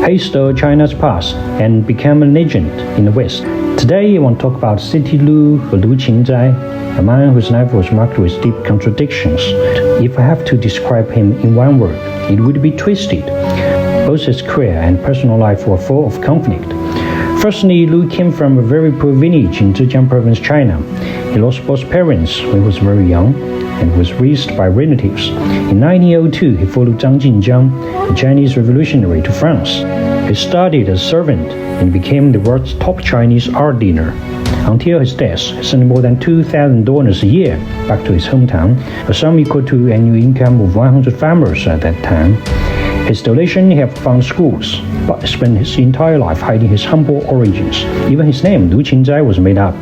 He stole China's past and became a legend in the West. Today, I want to talk about City Lu or Lu Qingzai, a man whose life was marked with deep contradictions. If I have to describe him in one word, it would be twisted. Both his career and personal life were full of conflict. Firstly, Lu came from a very poor village in Zhejiang province, China. He lost both parents when he was very young and was raised by relatives. In 1902, he followed Zhang Jinjiang, a Chinese revolutionary, to France. He studied as a servant and became the world's top Chinese art dealer. Until his death, he sent more than $2,000 a year back to his hometown, a sum equal to annual income of 100 farmers at that time. His donation helped found schools, but spent his entire life hiding his humble origins. Even his name, Lu Qingzai, was made up.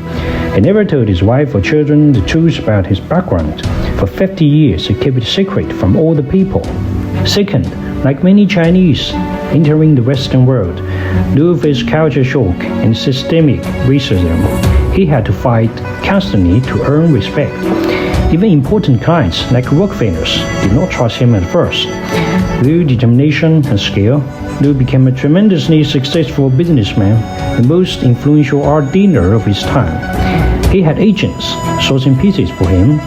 He never told his wife or children the truth about his background. For 50 years, he kept it secret from all the people. Second, like many Chinese entering the Western world, Lu faced culture shock and systemic racism. He had to fight constantly to earn respect. Even important clients like Rockefellers did not trust him at first. Through determination and skill, Lu became a tremendously successful businessman, the most influential art dealer of his time. He had agents sourcing pieces for him,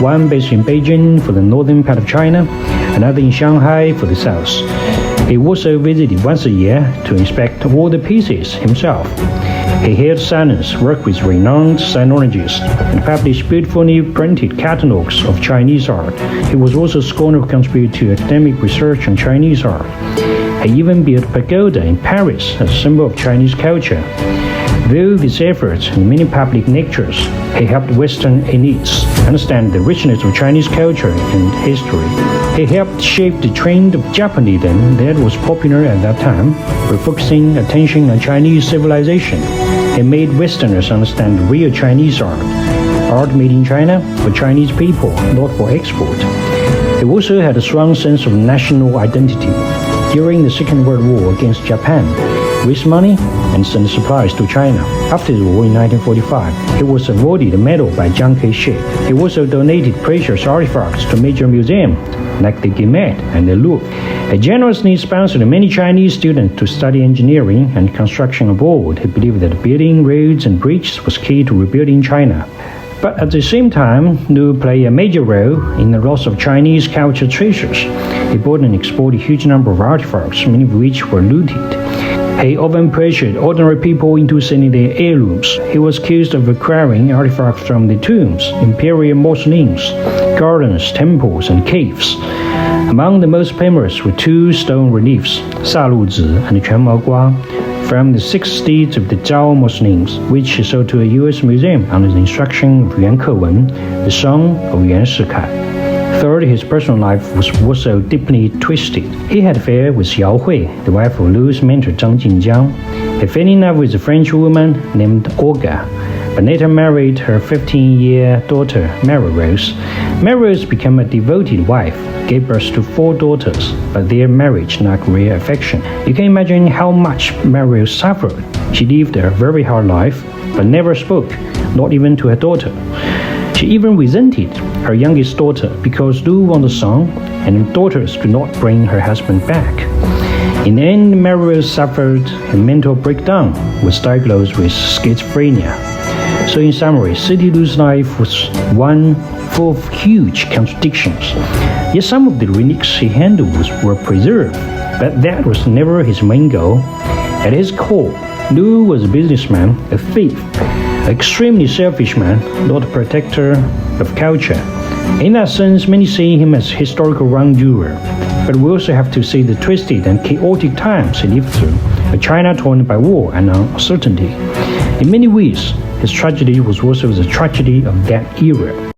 one based in Beijing for the northern part of China, another in Shanghai for the south. He also visited once a year to inspect all the pieces himself. He held salons, worked with renowned sinologists, and published beautifully printed catalogs of Chinese art. He was also a scholar who contributed to academic research on Chinese art. He even built a pagoda in Paris as a symbol of Chinese culture. Through his efforts in many public lectures, he helped Western elites understand the richness of Chinese culture and history. He helped shape the trend of Japanism that was popular at that time, refocusing attention on Chinese civilization. He made Westerners understand real Chinese art made in China for Chinese people, not for export. He also had a strong sense of national identity. During the Second World War against Japan, raised money and sent supplies to China. After the war in 1945, he was awarded a medal by Chiang Kai-shek. He also donated precious artifacts to major museums like the Guimet and the Louvre. He generously sponsored many Chinese students to study engineering and construction abroad. He believed that building roads and bridges was key to rebuilding China. But at the same time, Lu played a major role in the loss of Chinese cultural treasures. He bought and exported a huge number of artifacts, many of which were looted. He often pressured ordinary people into selling their heirlooms. He was accused of acquiring artifacts from the tombs, imperial mausoleums, gardens, temples, and caves. Among the most famous were two stone reliefs, Sa Lu Zi and Quan Mao Gua, from the 6 steeds of the Zhao mausoleums, which he sold to a U.S. museum under the instruction of Yuan Kewen, the son of Yuan Shikai. Third, his personal life was also deeply twisted. He had an affair with Yao Hui, the wife of Lu's mentor Zhang Jinjiang. He fell in love with a French woman named Olga, but later married her 15-year daughter, Mary Rose. Mary Rose became a devoted wife, gave birth to 4 daughters, but their marriage lacked real affection. You can imagine how much Mary Rose suffered. She lived a very hard life, but never spoke, not even to her daughter. She even resented her youngest daughter because Lu wanted a son and daughters could not bring her husband back. In the end, Mary Rose suffered a mental breakdown, was diagnosed with schizophrenia. So in summary, City Lu's life was one full of huge contradictions. Yet some of the relics he handled were preserved, but that was never his main goal. At his core, Lu was a businessman, a thief, an extremely selfish man, not a protector of culture. In that sense, many see him as historical wrongdoer. But we also have to see the twisted and chaotic times he lived through, a China torn by war and uncertainty. In many ways, his tragedy was also the tragedy of that era.